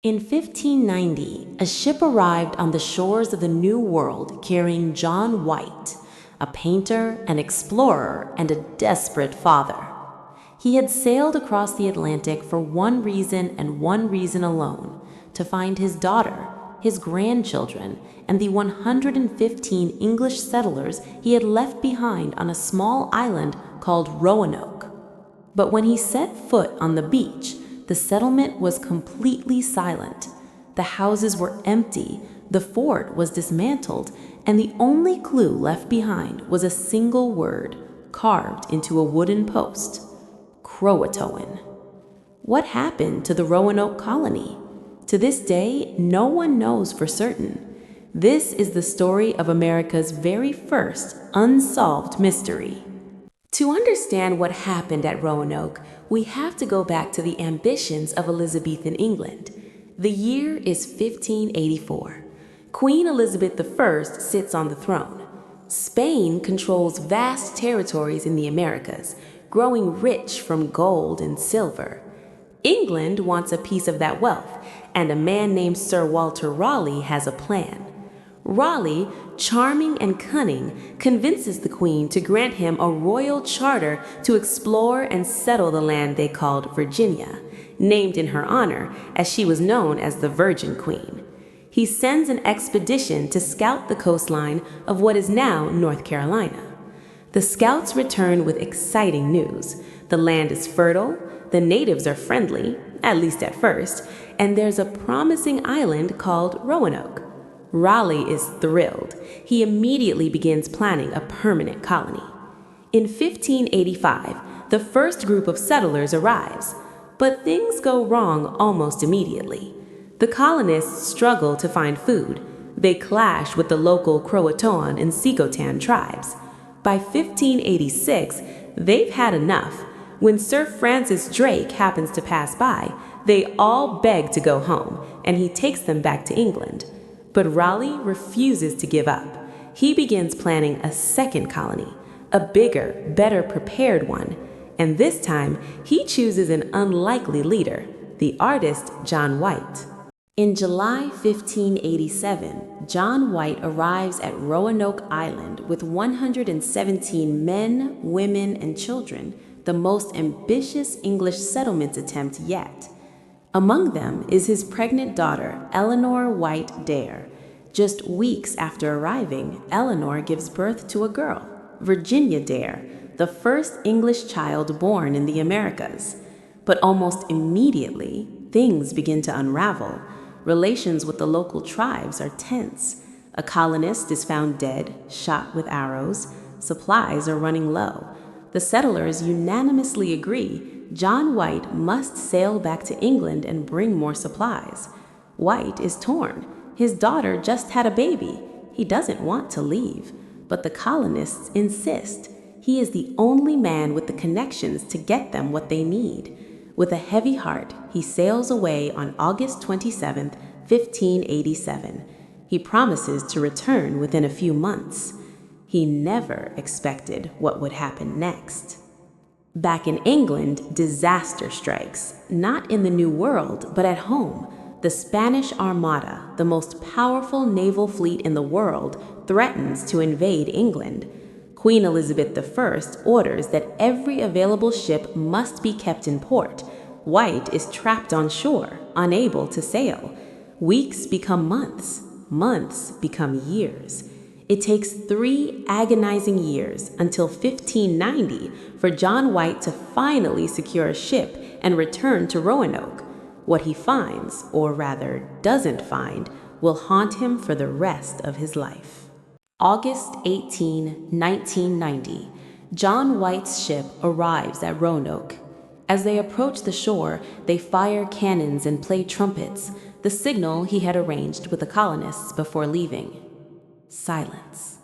In 1590, a ship arrived on the shores of the New World carrying John White, a painter, an explorer, and a desperate father. He had sailed across the Atlantic for one reason and one reason alone: to find his daughter, his grandchildren, and the 115 English settlers he had left behind on a small island called Roanoke. But when he set foot on the beach, the settlement was completely silent. The houses were empty, the fort was dismantled, and the only clue left behind was a single word carved into a wooden post: Croatoan. What happened to the Roanoke colony? To this day, no one knows for certain. This is the story of America's very first unsolved mystery. To understand what happened at Roanoke, we have to go back to the ambitions of Elizabethan England. The year is 1584. Queen Elizabeth I sits on the throne. Spain controls vast territories in the Americas, growing rich from gold and silver. England wants a piece of that wealth, and a man named Sir Walter Raleigh has a plan. Raleigh, charming and cunning, convinces the Queen to grant him a royal charter to explore and settle the land they called Virginia, named in her honor, as she was known as the Virgin Queen. He sends an expedition to scout the coastline of what is now North Carolina. The scouts return with exciting news. The land is fertile, the natives are friendly, at least at first, and there's a promising island called Roanoke. Raleigh is thrilled. He immediately begins planning a permanent colony. In 1585, the first group of settlers arrives, but things go wrong almost immediately. The colonists struggle to find food. They clash with the local Croatoan and Secotan tribes. By 1586, they've had enough. When Sir Francis Drake happens to pass by, they all beg to go home, and he takes them back to England. But Raleigh refuses to give up. He begins planning a second colony, a bigger, better prepared one. And this time, he chooses an unlikely leader, the artist John White. In July 1587, John White arrives at Roanoke Island with 117 men, women, and children, the most ambitious English settlement attempt yet. Among them is his pregnant daughter, Eleanor White Dare. Just weeks after arriving, Eleanor gives birth to a girl, Virginia Dare, the first English child born in the Americas. But almost immediately, things begin to unravel. Relations with the local tribes are tense. A colonist is found dead, shot with arrows. Supplies are running low. The settlers unanimously agree John White must sail back to England and bring more supplies. White is torn. His daughter just had a baby. He doesn't want to leave, but the colonists insist. He is the only man with the connections to get them what they need. With a heavy heart, he sails away on August 27, 1587. He promises to return within a few months. He never expected what would happen next. Back in England, disaster strikes, not in the New World, but at home. The Spanish Armada, the most powerful naval fleet in the world, threatens to invade England. Queen Elizabeth I orders that every available ship must be kept in port. White is trapped on shore, unable to sail. Weeks become months, months become years. It takes 3 agonizing years until 1590 for John White to finally secure a ship and return to Roanoke. What he finds, or rather doesn't find, will haunt him for the rest of his life. August 18, 1990, John White's ship arrives at Roanoke. As they approach the shore, they fire cannons and play trumpets, the signal he had arranged with the colonists before leaving. Silence.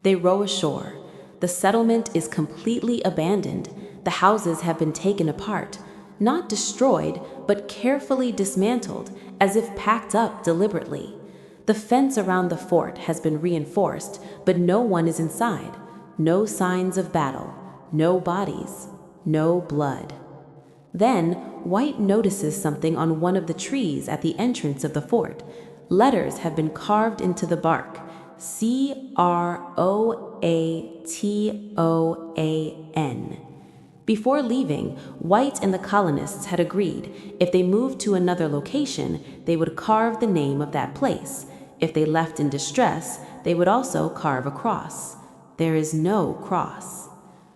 They row ashore. The settlement is completely abandoned. The houses have been taken apart, not destroyed, but carefully dismantled, as if packed up deliberately. The fence around the fort has been reinforced, but no one is inside. No signs of battle, no bodies, no blood. Then, White notices something on one of the trees at the entrance of the fort. Letters have been carved into the bark. Croatoan. Before leaving, White and the colonists had agreed if they moved to another location, they would carve the name of that place. If they left in distress, they would also carve a cross. There is no cross.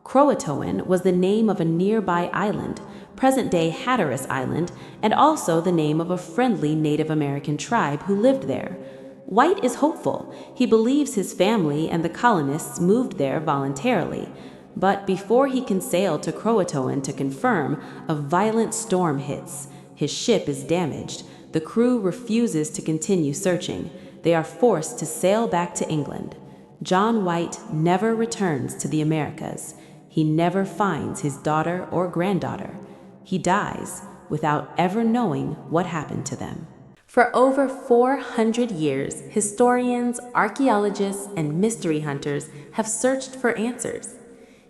Croatoan was the name of a nearby island, present-day Hatteras Island, and also the name of a friendly Native American tribe who lived there. White is hopeful. He believes his family and the colonists moved there voluntarily. But before he can sail to Croatoan to confirm, a violent storm hits. His ship is damaged. The crew refuses to continue searching. They are forced to sail back to England. John White never returns to the Americas. He never finds his daughter or granddaughter. He dies without ever knowing what happened to them. For over 400 years, historians, archaeologists, and mystery hunters have searched for answers.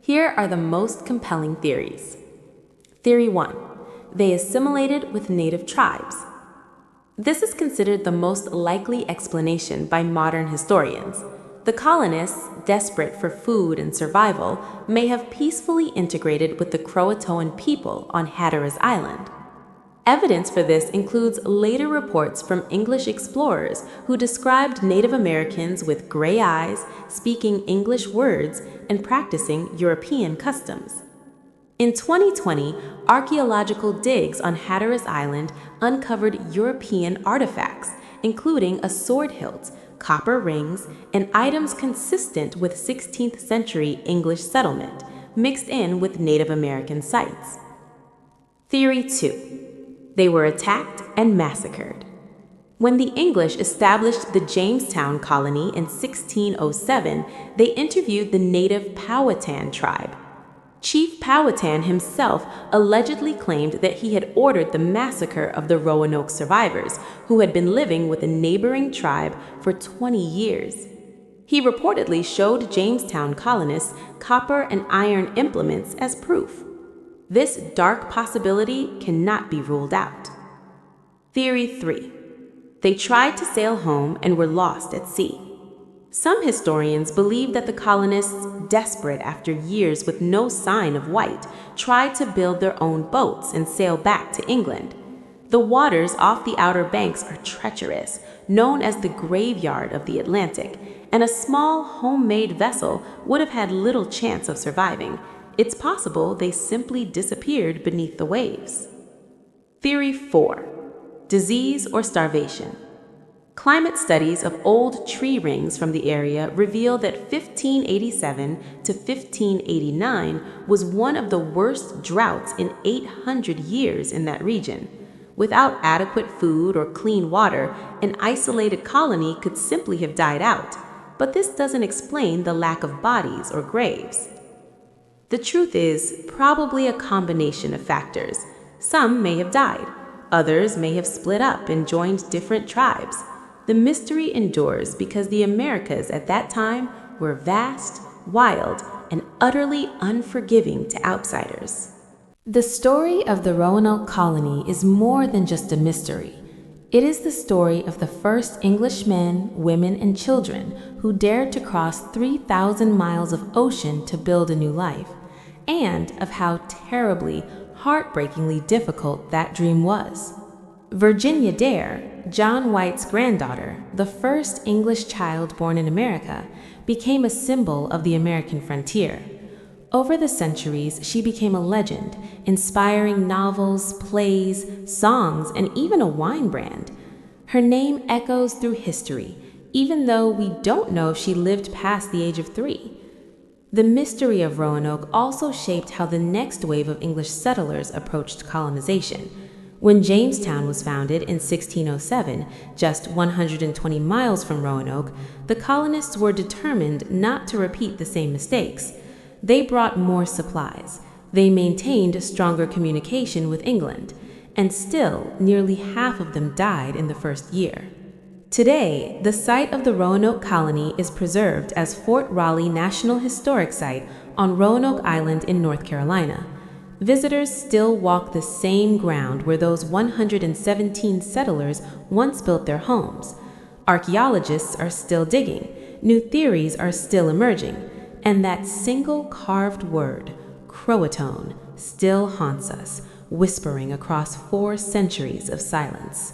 Here are the most compelling theories. Theory 1. They assimilated with native tribes. This is considered the most likely explanation by modern historians. The colonists, desperate for food and survival, may have peacefully integrated with the Croatoan people on Hatteras Island. Evidence for this includes later reports from English explorers who described Native Americans with gray eyes, speaking English words, and practicing European customs. In 2020, archaeological digs on Hatteras Island uncovered European artifacts, including a sword hilt, copper rings, and items consistent with 16th century English settlement, mixed in with Native American sites. Theory 2. They were attacked and massacred. When the English established the Jamestown colony in 1607, they interviewed the native Powhatan tribe. Chief Powhatan himself allegedly claimed that he had ordered the massacre of the Roanoke survivors, who had been living with a neighboring tribe for 20 years. He reportedly showed Jamestown colonists copper and iron implements as proof. This dark possibility cannot be ruled out. Theory 3. They tried to sail home and were lost at sea. Some historians believe that the colonists, desperate after years with no sign of White, tried to build their own boats and sail back to England. The waters off the Outer Banks are treacherous, known as the graveyard of the Atlantic, and a small homemade vessel would have had little chance of surviving. It's possible they simply disappeared beneath the waves. Theory 4. Disease or starvation. Climate studies of old tree rings from the area reveal that 1587 to 1589 was one of the worst droughts in 800 years in that region. Without adequate food or clean water, an isolated colony could simply have died out, but this doesn't explain the lack of bodies or graves. The truth is probably a combination of factors. Some may have died. Others may have split up and joined different tribes. The mystery endures because the Americas at that time were vast, wild, and utterly unforgiving to outsiders. The story of the Roanoke colony is more than just a mystery. It is the story of the first English men, women, and children who dared to cross 3,000 miles of ocean to build a new life, and of how terribly, heartbreakingly difficult that dream was. Virginia Dare, John White's granddaughter, the first English child born in America, became a symbol of the American frontier. Over the centuries, she became a legend, inspiring novels, plays, songs, and even a wine brand. Her name echoes through history, even though we don't know if she lived past the age of 3. The mystery of Roanoke also shaped how the next wave of English settlers approached colonization. When Jamestown was founded in 1607, just 120 miles from Roanoke, the colonists were determined not to repeat the same mistakes. They brought more supplies. They maintained stronger communication with England, and still, nearly half of them died in the first year. Today, the site of the Roanoke colony is preserved as Fort Raleigh National Historic Site on Roanoke Island in North Carolina. Visitors still walk the same ground where those 117 settlers once built their homes. Archaeologists are still digging, new theories are still emerging, and that single carved word, Croatoan, still haunts us, whispering across 4 centuries of silence.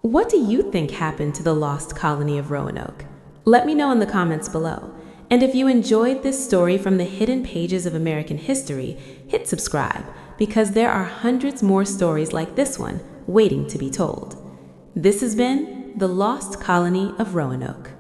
What do you think happened to the lost colony of Roanoke? Let me know in the comments below. And if you enjoyed this story from the hidden pages of American history, hit subscribe, because there are hundreds more stories like this one waiting to be told. This has been The Lost Colony of Roanoke.